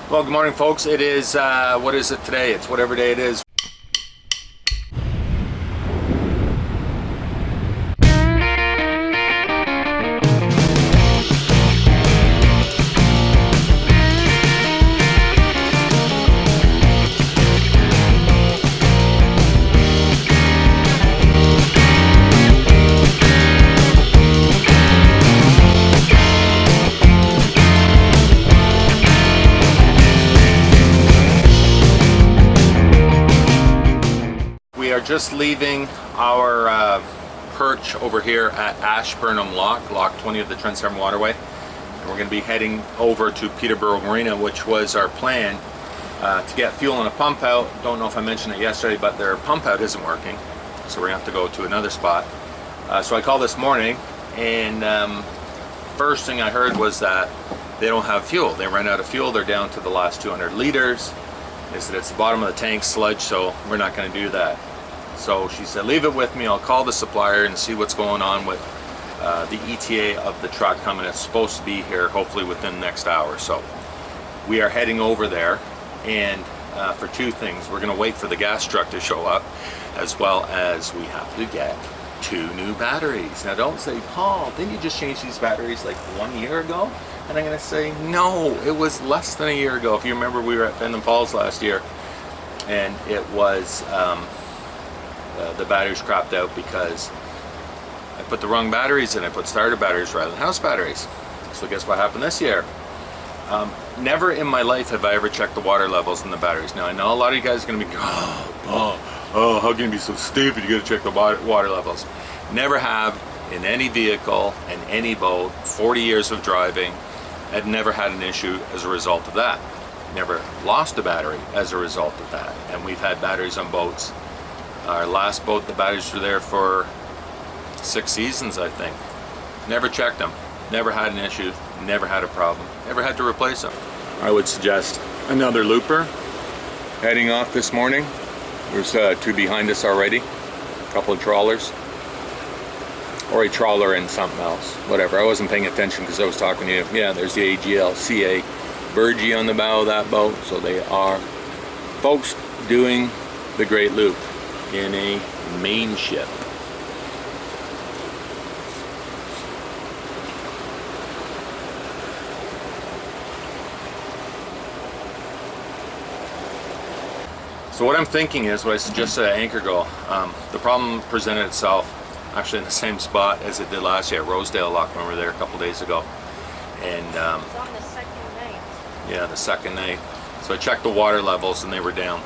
Well, good morning, folks. It is, what is it today? It's whatever day it is. We are just leaving our perch over here at Ashburnham Lock 20 of the Transom Waterway. And we're going to be heading over to Peterborough Marina, which was our plan to get fuel and a pump out. Don't know if I mentioned it yesterday, but their pump out isn't working. So we're going to have to go to another spot. So I called this morning, and first thing I heard was that they don't have fuel. They ran out of fuel. They're down to the last 200 liters. They said it's the bottom of the tank sludge, so we're not going to do that. So she said, leave it with me. I'll call the supplier and see what's going on with the ETA of the truck coming. It's supposed to be here hopefully within the next hour. So we are heading over there, and for two things. We're going to wait for the gas truck to show up, as well as we have to get 2 new batteries. Now don't say, Paul, didn't you just change these batteries like 1 year ago? And I'm going to say, no, it was less than a year ago. If you remember, we were at Fenton Falls last year, and it was the batteries crapped out because I put the wrong batteries in. I put starter batteries rather than house batteries. So guess what happened this year? Never in my life have I ever checked the water levels in the batteries. Now I know a lot of you guys are going to be, oh, how can you be so stupid? You got to check the water levels. Never have in any vehicle and any boat. 40 years of driving, I've never had an issue as a result of that. Never lost a battery as a result of that. And we've had batteries on boats. Our last boat, the batteries were there for 6 seasons, I think. Never checked them. Never had an issue. Never had a problem. Never had to replace them. I would suggest another looper heading off this morning. There's 2 behind us already. A couple of trawlers. Or a trawler and something else. Whatever. I wasn't paying attention because I was talking to you. Yeah, there's the AGL-CA Burgee on the bow of that boat. So they are folks doing the Great Loop in a main ship. So what I'm thinking is, what I suggested at Anchor Girl, the problem presented itself actually in the same spot as it did last year at Rosedale Lock when we were there a couple days ago. And it's on the second night. Yeah, the second night. So I checked the water levels and they were down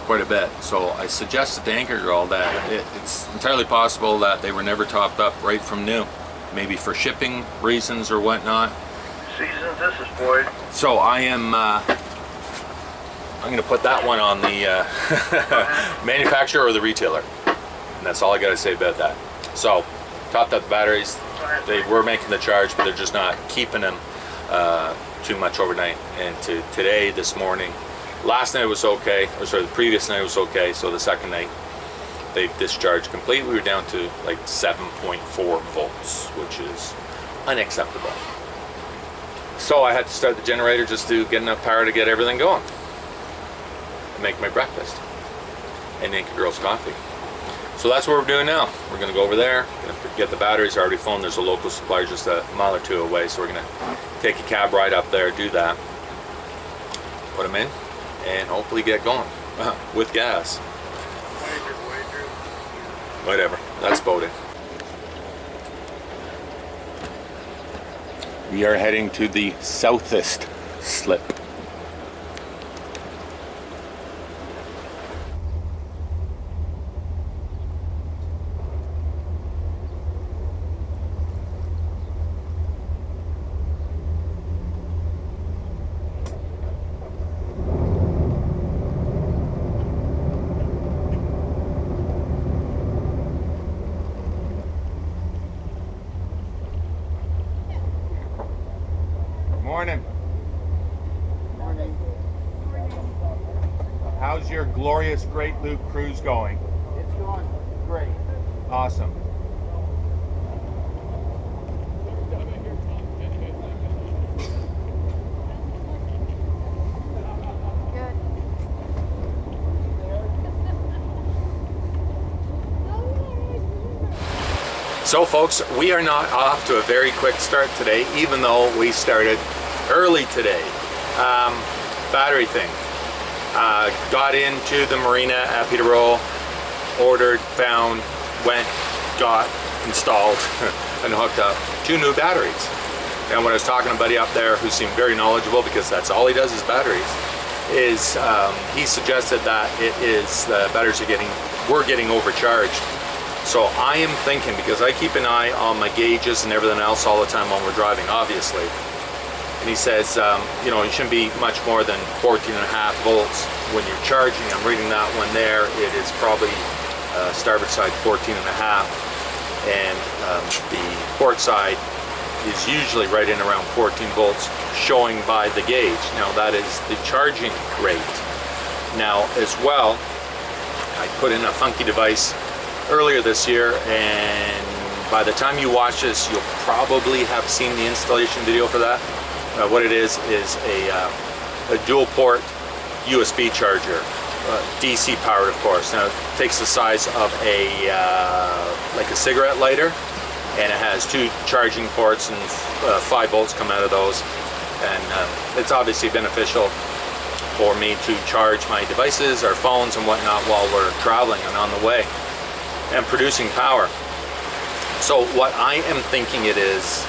quite a bit. So I suggested to Anchor Girl that it's entirely possible that they were never topped up right from new, maybe for shipping reasons or whatnot. Seasons, this is Boyd. So I am I'm going to put that one on the manufacturer or the retailer, and that's all I got to say about that. So topped up the batteries. They were making the charge, but they're just not keeping them too much overnight. And today, this morning, last night was okay, or sorry, the previous night was okay, so the second night they discharged completely. We were down to like 7.4 volts, which is unacceptable. So I had to start the generator just to get enough power to get everything going. Make my breakfast and Anchor Girl's coffee. So that's what we're doing now. We're going to go over there, gonna get the batteries. I already phoned. There's a local supplier just a mile or 2 away, so we're going to take a cab ride up there, do that, put them in, and hopefully get going with gas. Whatever, that's boating. We are heading to the southest slip. Morning. Morning. How's your glorious Great Loop cruise going? It's going great. Awesome. So folks, we are not off to a very quick start today, even though we started early today. Battery thing. Got into the marina at Peterborough, ordered, found, went, got, installed, and hooked up 2 new batteries. And when I was talking to a buddy up there who seemed very knowledgeable, because that's all he does is batteries, he suggested that the batteries were getting overcharged. So I am thinking, because I keep an eye on my gauges and everything else all the time when we're driving, obviously. And he says, you know, you shouldn't be much more than 14.5 volts when you're charging. I'm reading that one there. It is probably starboard side 14.5, and the port side is usually right in around 14 volts, showing by the gauge. Now that is the charging rate. Now as well, I put in a funky device earlier this year, and by the time you watch this, you'll probably have seen the installation video for that. What it is a dual port USB charger, DC powered, of course. Now it takes the size of like a cigarette lighter, and it has 2 charging ports, and 5 volts come out of those. And it's obviously beneficial for me to charge my devices, our phones and whatnot, while we're traveling and on the way and producing power. So what I am thinking it is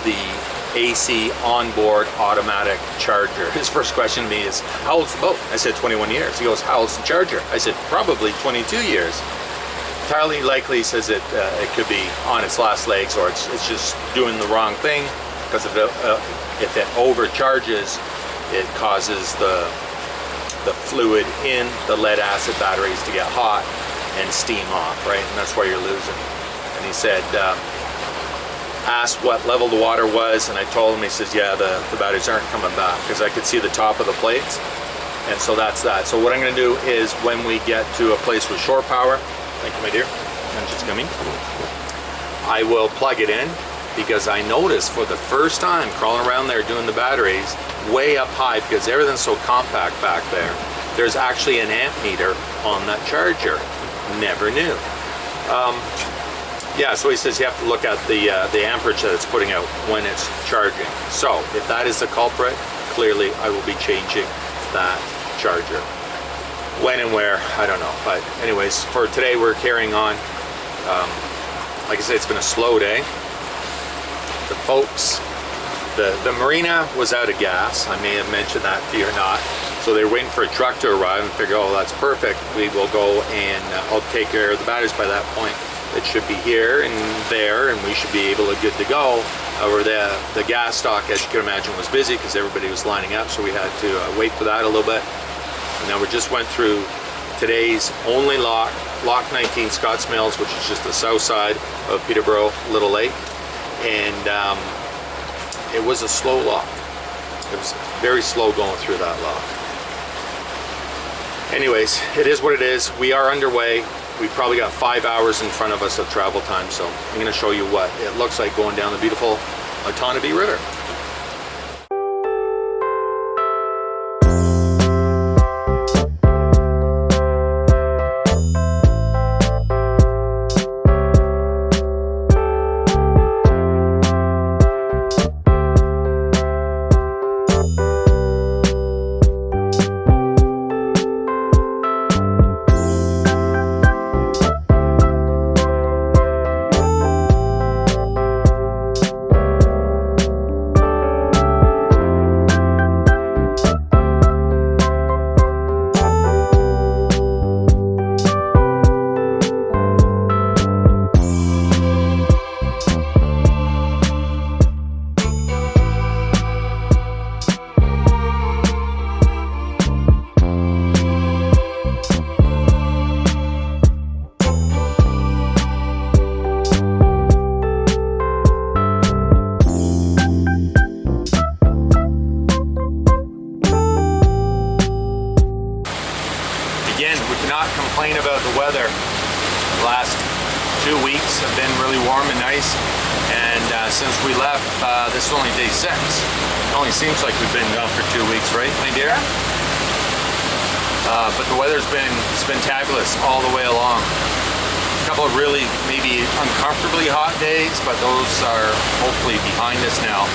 the AC onboard automatic charger. His first question to me is, how old's the boat? I said 21 years. He goes, how old's the charger? I said, probably 22 years. Entirely likely, he says it could be on its last legs, or it's just doing the wrong thing, because if it overcharges, it causes the fluid in the lead acid batteries to get hot and steam off, right? And that's where you're losing. And he said, asked what level the water was, and I told him, he says, yeah, the batteries aren't coming back, because I could see the top of the plates. And so that's that. So what I'm going to do is, when we get to a place with shore power, thank you, my dear, and she's coming, I will plug it in, because I noticed for the first time crawling around there doing the batteries, way up high, because everything's so compact back there, there's actually an amp meter on that charger. Never knew. Yeah, so he says you have to look at the amperage that it's putting out when it's charging. So if that is the culprit, clearly I will be changing that charger. When and where, I don't know. But anyways, for today we're carrying on. Like I said, it's been a slow day. The folks, the marina was out of gas. I may have mentioned that to you or not. So they were waiting for a truck to arrive, and figure, oh, that's perfect. We will go and I'll take care of the batteries by that point. It should be here and there, and we should be able to good to go. However, the gas stock, as you can imagine, was busy because everybody was lining up, so we had to wait for that a little bit. And now we just went through today's only lock 19, Scotts Mills, which is just the south side of Peterborough, Little Lake. And it was a slow lock. It was very slow going through that lock. Anyways, it is what it is. We are underway. We've probably got 5 hours in front of us of travel time, so I'm going to show you what it looks like going down the beautiful Otonabee River. Complain about the weather. The last 2 weeks have been really warm and nice, and since we left, this is only day 6. It only seems like we've been gone for 2 weeks, right, my dear? But the weather's been spectacular all the way along. couple of really maybe uncomfortably hot days, but those are hopefully behind us now,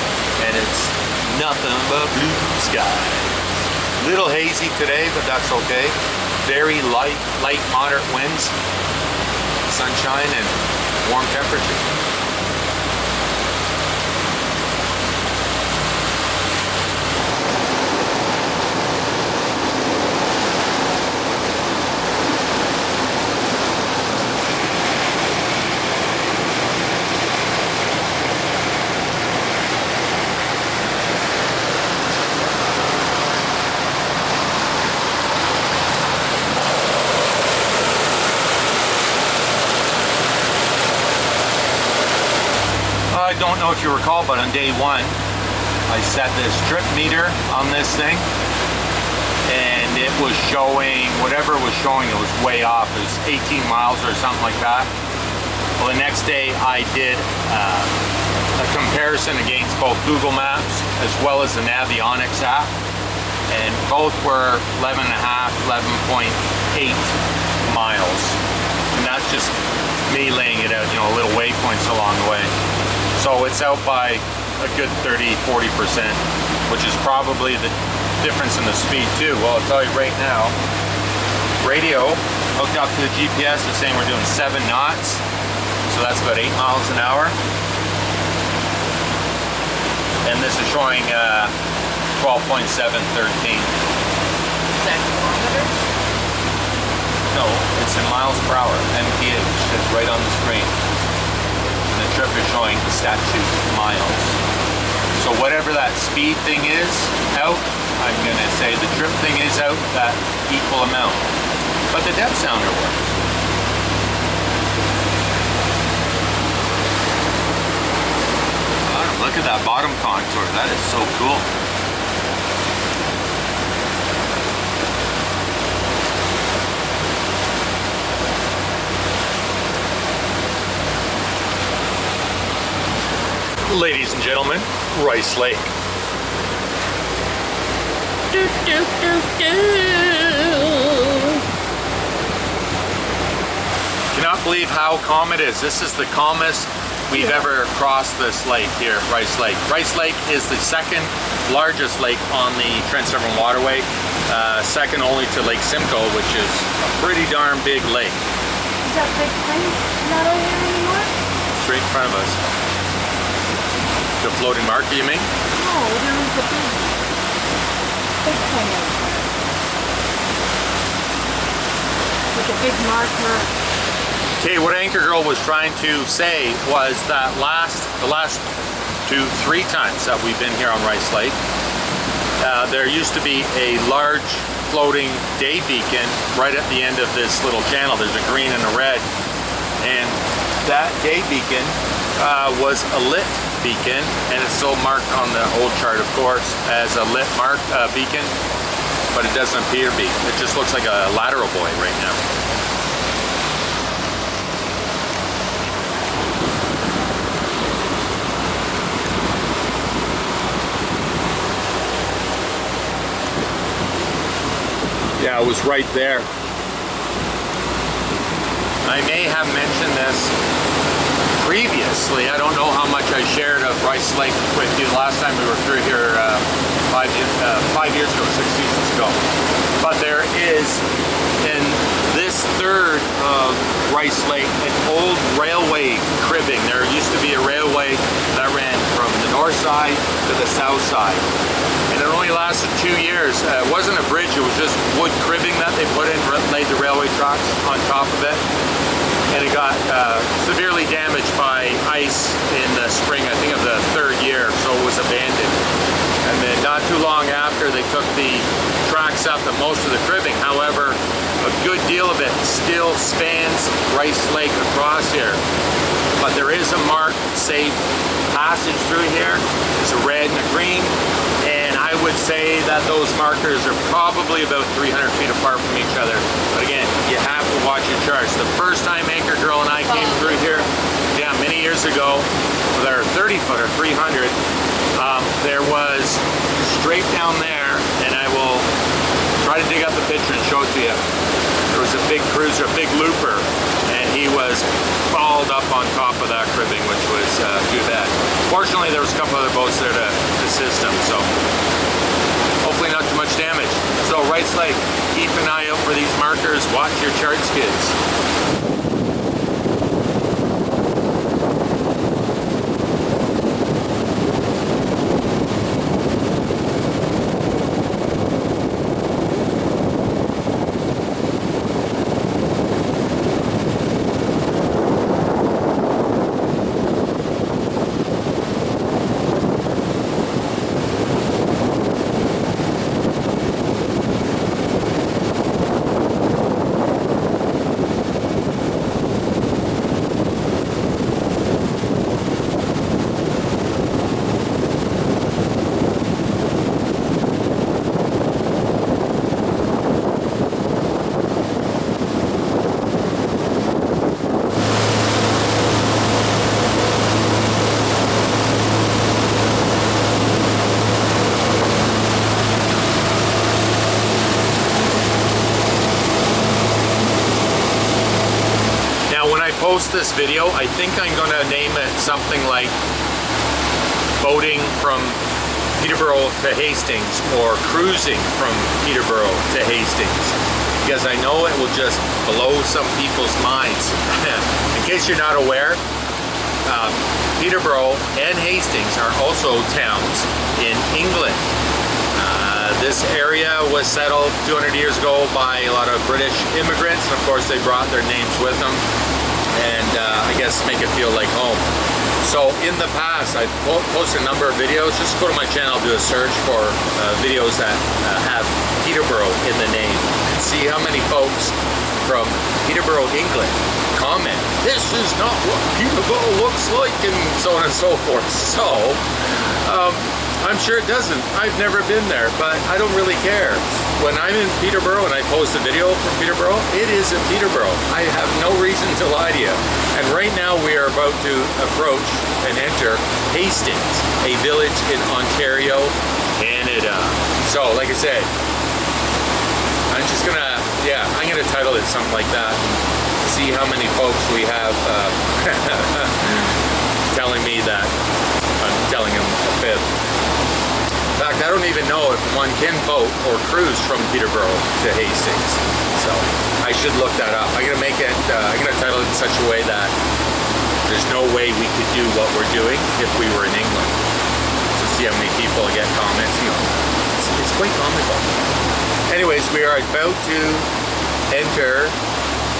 and it's nothing but blue sky. Little hazy today, but that's okay. Very light moderate winds, sunshine, and warm temperatures. I don't know if you recall, but on day one, I set this trip meter on this thing, and it was showing, whatever it was showing, it was way off. It was 18 miles or something like that. Well, the next day I did a comparison against both Google Maps as well as the Navionics app, and both were 11.5, 11.8 miles. And that's just me laying it out, you know, little waypoints along the way. So it's out by a good 30-40%, which is probably the difference in the speed too. Well, I'll tell you right now, radio hooked up to the GPS is saying we're doing 7 knots, so that's about 8 miles an hour. And this is showing 12.713. Is that kilometers? No, it's in miles per hour, MPH. It's right on the screen. The trip is showing statute miles. So whatever that speed thing is out, I'm gonna say the trip thing is out that equal amount. But the depth sounder works. Oh, look at that bottom contour. That is so cool. Ladies and gentlemen, Rice Lake. Do, do, do, do. Cannot believe how calm it is. This is the calmest we've ever crossed this lake here, Rice Lake. Rice Lake is the second largest lake on the Trans-Severn Waterway, second only to Lake Simcoe, which is a pretty darn big lake. Is that big thing not over here anymore? Straight in front of us. The floating marker, you mean? No, there was a big thing over there. Like a big marker. Okay, what Anchor Girl was trying to say was that the last 2-3 times that we've been here on Rice Lake, there used to be a large floating day beacon right at the end of this little channel. There's a green and a red, and that day beacon was a lit beacon, and it's still marked on the old chart, of course, as a lit beacon, but it doesn't appear to be. It just looks like a lateral buoy right now. Yeah, it was right there. I may have mentioned this previously. I don't know how much I shared of Rice Lake with you last time we were through here 5 years ago, 6 seasons ago. But there is, in this third of Rice Lake, an old railway cribbing. There used to be a railway that ran from the north side to the south side. And it only lasted 2 years. It wasn't a bridge, it was just wood cribbing that they put in, laid the railway tracks on top of it. And it got severely damaged by ice in the spring, I think of the 3rd year, so it was abandoned. And then not too long after, they took the tracks up and most of the cribbing. However, a good deal of it still spans Rice Lake across here. But there is a marked safe passage through here. There's a red and a green. And I would say that those markers are probably about 300 feet apart from each other. But again, you have to watch your charts. The first time Anchor Girl and I came through here, yeah, many years ago, with our 30-footer, 300, there was straight down there, and I will try to dig up the picture and show it to you. There there was a big cruiser, a big looper, and he was balled up on top of that cribbing, which was too bad. Fortunately, there was a couple other boats there to assist him, so hopefully not too much damage. So right Slate, keep an eye out for these markers, watch your chart skids. Post this video, I think I'm going to name it something like boating from Peterborough to Hastings or cruising from Peterborough to Hastings, because I know it will just blow some people's minds. In case you're not aware, Peterborough and Hastings are also towns in England. This area was settled 200 years ago by a lot of British immigrants, and of course they brought their names with them, and I guess make it feel like home. So in the past, I've posted a number of videos. Just go to my channel, do a search for videos that have Peterborough in the name, and see how many folks from Peterborough, England comment, "This is not what Peterborough looks like," and so on and so forth. So I'm sure it doesn't. I've never been there, but I don't really care. When I'm in Peterborough and I post a video from Peterborough, it is in Peterborough. I have no reason to lie to you. And right now we are about to approach and enter Hastings, a village in Ontario, Canada. So, like I said, I'm just gonna, I'm gonna title it something like that. See how many folks we have telling me that I'm telling them a fib. In fact, I don't even know if one can boat or cruise from Peterborough to Hastings. So I should look that up. I'm gonna make it, I'm gonna title it in such a way that there's no way we could do what we're doing if we were in England. So see how many people get comments. You know, it's quite comical. Anyways, we are about to enter,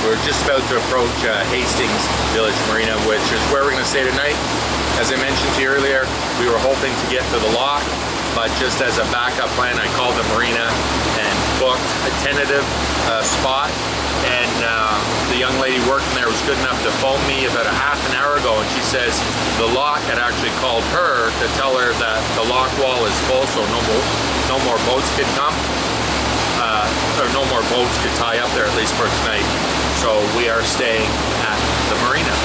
we're just about to approach Hastings Village Marina, which is where we're gonna stay tonight. As I mentioned to you earlier, we were hoping to get to the lock, but just as a backup plan, I called the marina and booked a tentative spot, and the young lady working there was good enough to phone me about a half an hour ago, and she says the lock had actually called her to tell her that the lock wall is full, so no more boats could come, or no more boats could tie up there, at least for tonight. So we are staying at the marina,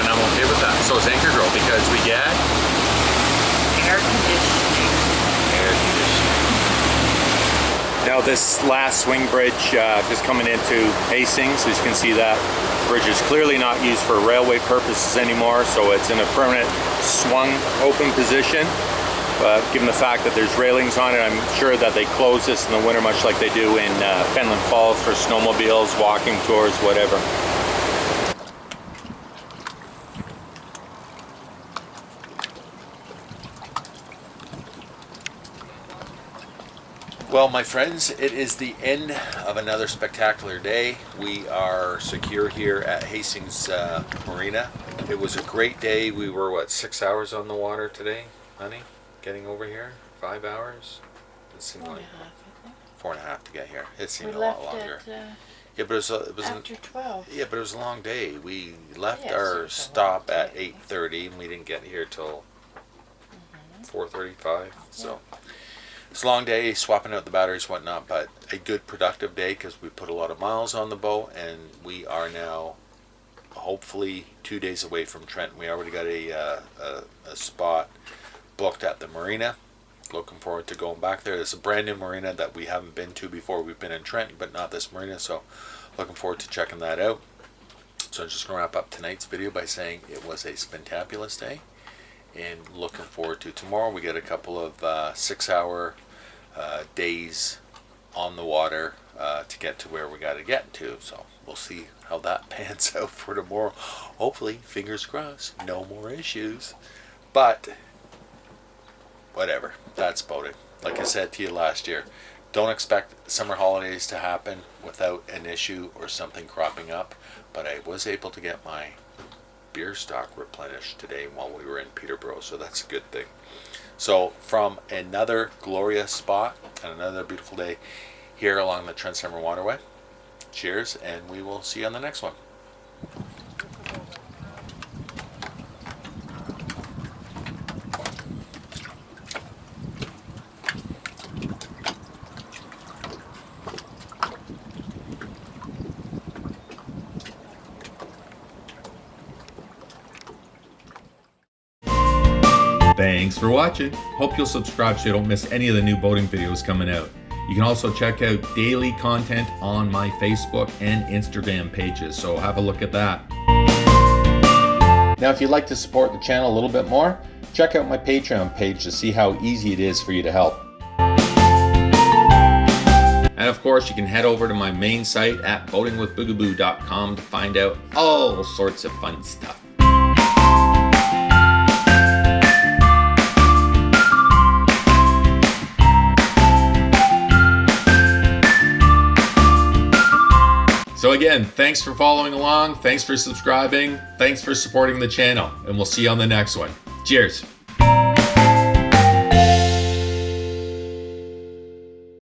and I'm okay with that. So is Anchor Girl, because we get Air conditioning. air conditioning. Now this last swing bridge just coming into Hastings, as you can see, that bridge is clearly not used for railway purposes anymore, so it's in a permanent swung open position. Given the fact that there's railings on it, I'm sure that they close this in the winter much like they do in Fenland Falls for snowmobiles, walking tours, whatever. Well, my friends, it is the end of another spectacular day. We are secure here at Hastings Marina. It was a great day. We were, what, 6 hours on the water today, honey? Getting over here? 5 hours? It seemed like 4.5 to get here. It seemed a lot longer. Yeah, but it was after 12. Yeah, but it was a long day. We left our stop at 8:30, and we didn't get here till 4:35. So it's a long day, swapping out the batteries, whatnot, but a good productive day because we put a lot of miles on the boat, and we are now hopefully 2 days away from Trenton. We already got a spot booked at the marina, looking forward to going back there. It's a brand new marina that we haven't been to before. We've been in Trenton, but not this marina, so looking forward to checking that out. So I'm just going to wrap up tonight's video by saying it was a spectacular day, and looking forward to tomorrow. We get a couple of 6-hour days on the water to get to where we got to get to. So we'll see how that pans out for tomorrow. Hopefully, fingers crossed, no more issues. But whatever, that's about it. Like I said to you last year, don't expect summer holidays to happen without an issue or something cropping up. But I was able to get my beer stock replenished today while we were in Peterborough, so that's a good thing. So from another glorious spot and another beautiful day here along the Transom Waterway, cheers, and we will see you on the next one. Thanks for watching. Hope you'll subscribe so you don't miss any of the new boating videos coming out. You can also check out daily content on my Facebook and Instagram pages, so have a look at that. Now, if you'd like to support the channel a little bit more, check out my Patreon page to see how easy it is for you to help. And of course, you can head over to my main site at boatingwithboogaboo.com to find out all sorts of fun stuff. So again, thanks for following along, thanks for subscribing, thanks for supporting the channel, and we'll see you on the next one. Cheers.